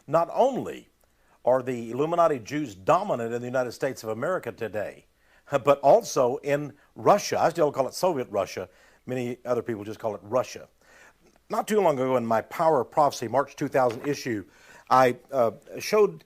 Not only are the Illuminati Jews dominant in the United States of America today, but also in Russia. I still call it Soviet Russia. Many other people just call it Russia. Not too long ago in my Power of Prophecy, March 2000 issue, I showed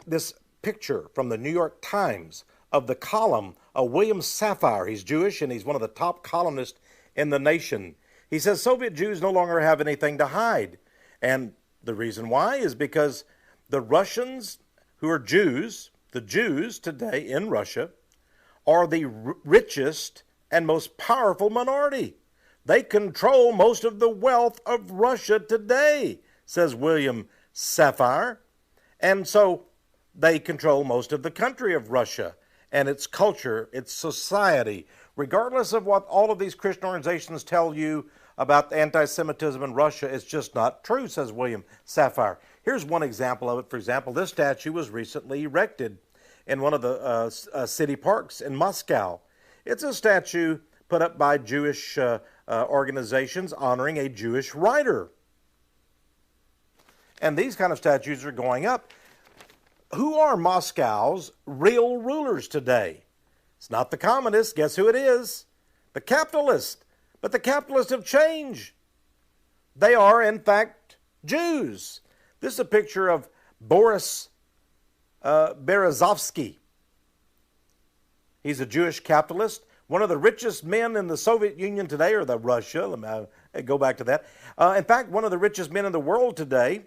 this picture from the New York Times of the column of William Safire. He's Jewish and he's one of the top columnists in the nation. He says Soviet Jews no longer have anything to hide. And the reason why is because the Russians who are Jews, the Jews today in Russia, are the richest and most powerful minority. They control most of the wealth of Russia today, says William Safire. And so they control most of the country of Russia and its culture, its society. Regardless of what all of these Christian organizations tell you about anti-Semitism in Russia, it's just not true, says William Safire. Here's one example of it. For example, this statue was recently erected in one of the city parks in Moscow. It's a statue put up by Jewish organizations honoring a Jewish writer. And these kind of statues are going up. Who are Moscow's real rulers today? It's not the communists. Guess who it is? The capitalists. But the capitalists have changed. They are, in fact, Jews. This is a picture of Boris Berezovsky. He's a Jewish capitalist, one of the richest men in the Soviet Union today, or the Russia. Let me go back to that. In fact, one of the richest men in the world today.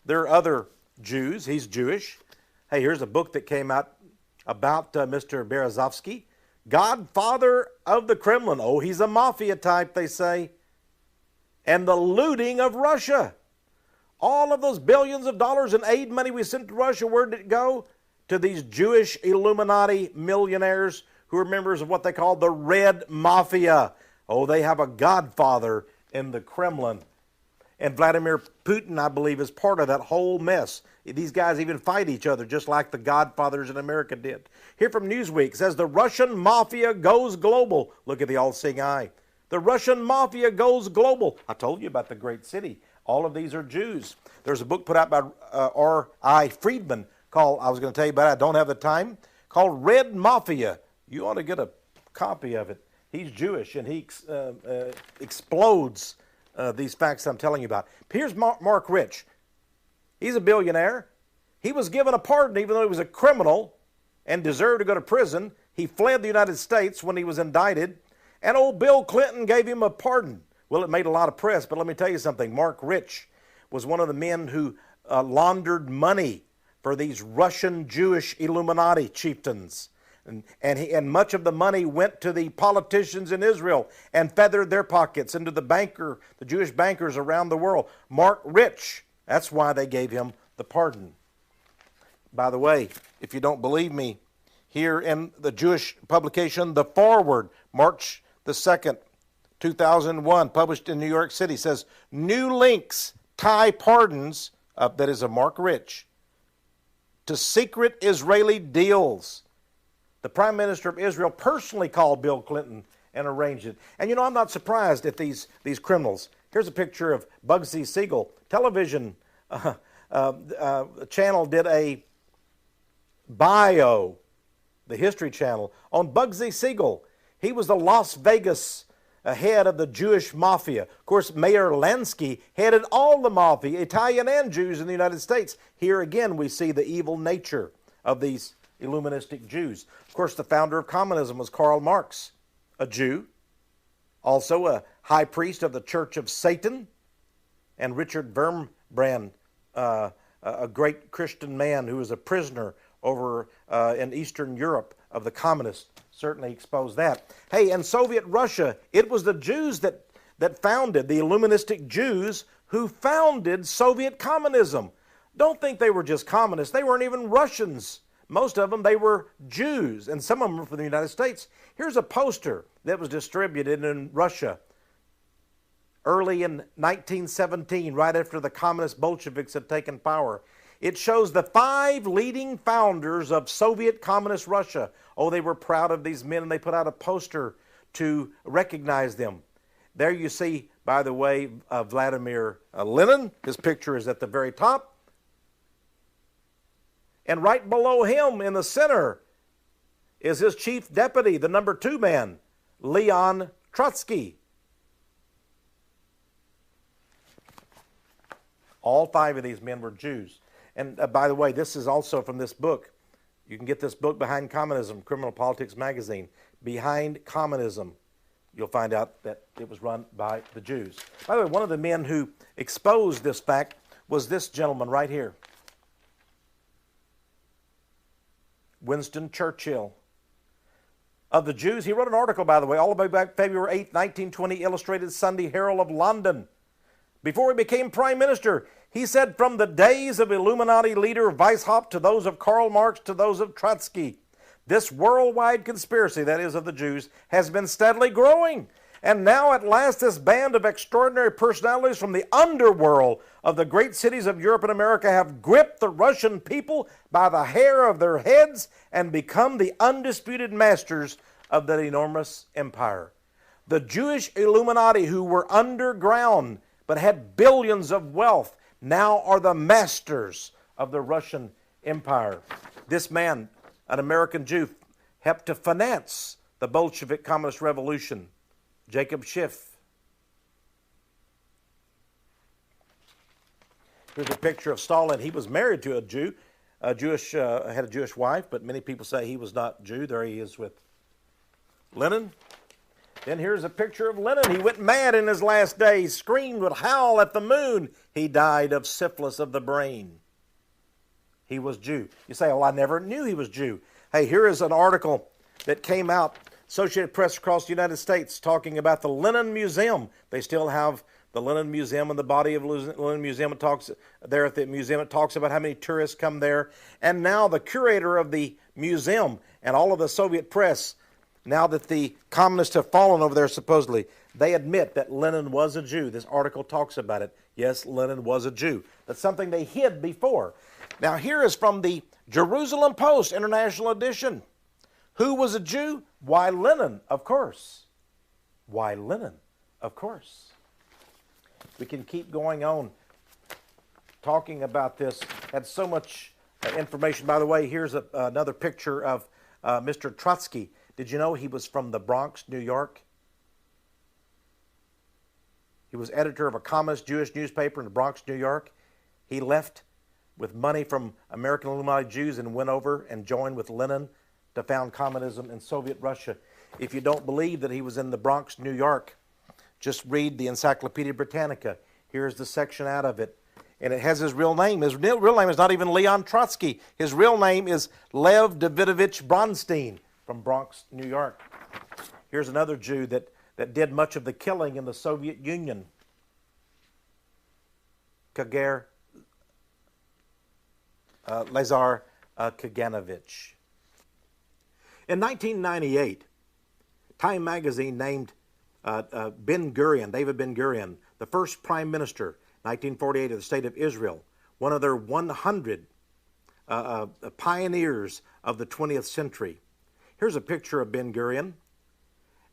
There are other Jews. He's Jewish. Hey, here's a book that came out about Mr. Berezovsky. Godfather of the Kremlin. Oh, he's a mafia type, they say. And the looting of Russia. All of those billions of dollars in aid money we sent to Russia, where did it go? To these Jewish Illuminati millionaires who are members of what they call the Red Mafia. Oh, they have a godfather in the Kremlin. And Vladimir Putin, I believe, is part of that whole mess. These guys even fight each other, just like the godfathers in America did. Here from Newsweek says the Russian Mafia goes global. Look at the all-seeing eye. The Russian Mafia goes global. I told you about the great city. All of these are Jews. There's a book put out by R.I. Friedman called, I was going to tell you about it, I don't have the time, called Red Mafia. You ought to get a copy of it. He's Jewish, and he explodes these facts I'm telling you about. Here's Mark Rich. He's a billionaire. He was given a pardon even though he was a criminal and deserved to go to prison. He fled the United States when he was indicted, and old Bill Clinton gave him a pardon. Well, it made a lot of press, but let me tell you something. Mark Rich was one of the men who laundered money for these Russian Jewish Illuminati chieftains. And much of the money went to the politicians in Israel and feathered their pockets into the Jewish bankers around the world. Mark Rich, that's why they gave him the pardon. By the way, if you don't believe me, here in the Jewish publication, The Forward, March the 2nd, 2001, published in New York City, says, new links tie pardons, that is of Mark Rich, to secret Israeli deals. The Prime Minister of Israel personally called Bill Clinton and arranged it. And you know, I'm not surprised at these criminals. Here's a picture of Bugsy Siegel. Television channel did a bio, the History Channel, on Bugsy Siegel. He was the Las Vegas head of the Jewish Mafia. Of course, Mayor Lansky headed all the Mafia, Italian and Jews in the United States. Here again, we see the evil nature of these Illuministic Jews. Of course, the founder of communism was Karl Marx, a Jew, also a high priest of the Church of Satan, and Richard Wurmbrand, a great Christian man who was a prisoner over in Eastern Europe of the communists, certainly exposed that. Hey, in Soviet Russia, it was the Jews that founded, the Illuministic Jews who founded Soviet communism. Don't think they were just communists. They weren't even Russians. Most of them, they were Jews, and some of them were from the United States. Here's a poster that was distributed in Russia early in 1917, right after the communist Bolsheviks had taken power. It shows the 5 leading founders of Soviet communist Russia. Oh, they were proud of these men, and they put out a poster to recognize them. There you see, by the way, Vladimir Lenin. His picture is at the very top. And right below him in the center is his chief deputy, the number 2 man, Leon Trotsky. All 5 of these men were Jews. And by the way, this is also from this book. You can get this book, Behind Communism, Criminal Politics Magazine. Behind Communism. You'll find out that it was run by the Jews. By the way, one of the men who exposed this fact was this gentleman right here. Winston Churchill. Of the Jews, he wrote an article, by the way, all the way back February 8, 1920, Illustrated Sunday Herald of London. Before he became prime minister, he said, from the days of Illuminati leader Weishaupt to those of Karl Marx to those of Trotsky, this worldwide conspiracy, that is of the Jews, has been steadily growing. And now at last this band of extraordinary personalities from the underworld of the great cities of Europe and America have gripped the Russian people by the hair of their heads and become the undisputed masters of that enormous empire. The Jewish Illuminati, who were underground but had billions of wealth, now are the masters of the Russian empire. This man, an American Jew, helped to finance the Bolshevik Communist Revolution. Jacob Schiff. Here's a picture of Stalin. He was married to a Jew, had a Jewish wife, but many people say he was not Jew. There he is with Lenin. Then here's a picture of Lenin. He went mad in his last days, screamed, would howl at the moon. He died of syphilis of the brain. He was Jew. You say, well, I never knew he was Jew. Hey, here is an article that came out, Associated Press across the United States, talking about the Lenin Museum. They still have the Lenin Museum and the body of Lenin Museum. It talks there at the museum. It talks about how many tourists come there. And now the curator of the museum and all of the Soviet press, now that the communists have fallen over there supposedly, they admit that Lenin was a Jew. This article talks about it. Yes, Lenin was a Jew. That's something they hid before. Now here is from the Jerusalem Post International Edition. Who was a Jew? Why, Lenin, of course. Why, Lenin, of course. We can keep going on talking about this. Had so much information. By the way, here's another picture of Mr. Trotsky. Did you know he was from the Bronx, New York? He was editor of a communist Jewish newspaper in the Bronx, New York. He left with money from American Illuminati Jews and went over and joined with Lenin to found communism in Soviet Russia. If you don't believe that he was in the Bronx, New York, just read the Encyclopedia Britannica. Here's the section out of it. And it has his real name. His real name is not even Leon Trotsky. His real name is Lev Davidovich Bronstein from Bronx, New York. Here's another Jew that did much of the killing in the Soviet Union. Lazar Kaganovich. In 1998, Time magazine named Ben-Gurion, David Ben-Gurion, the first prime minister, 1948, of the state of Israel, one of their 100 pioneers of the 20th century. Here's a picture of Ben-Gurion.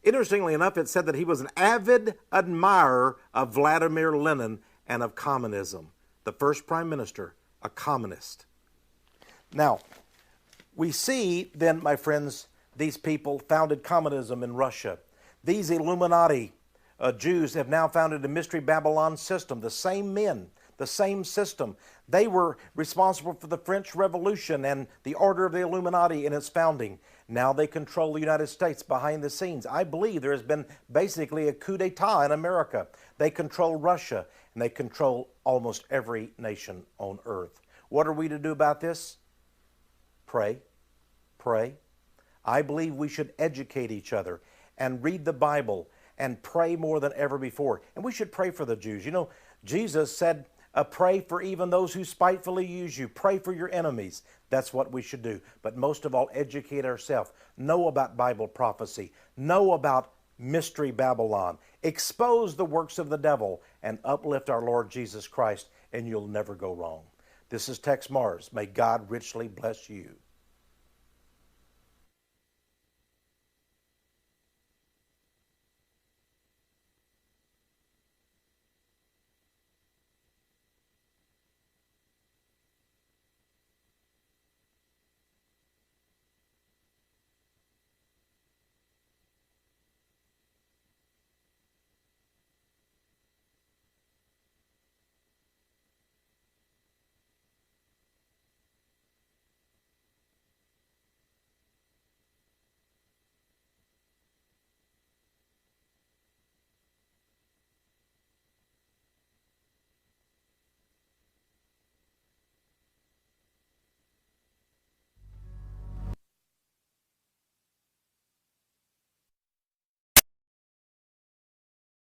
Interestingly enough, it said that he was an avid admirer of Vladimir Lenin and of communism. The first prime minister, a communist. Now, we see then, my friends, these people founded communism in Russia. These Illuminati Jews have now founded the Mystery Babylon system. The same men, the same system. They were responsible for the French Revolution and the Order of the Illuminati in its founding. Now they control the United States behind the scenes. I believe there has been basically a coup d'etat in America. They control Russia, and they control almost every nation on earth. What are we to do about this? Pray. Pray. I believe we should educate each other and read the Bible and pray more than ever before. And we should pray for the Jews. You know, Jesus said, pray for even those who spitefully use you. Pray for your enemies. That's what we should do. But most of all, educate ourselves. Know about Bible prophecy. Know about Mystery Babylon. Expose the works of the devil and uplift our Lord Jesus Christ, and you'll never go wrong. This is Tex Mars. May God richly bless you.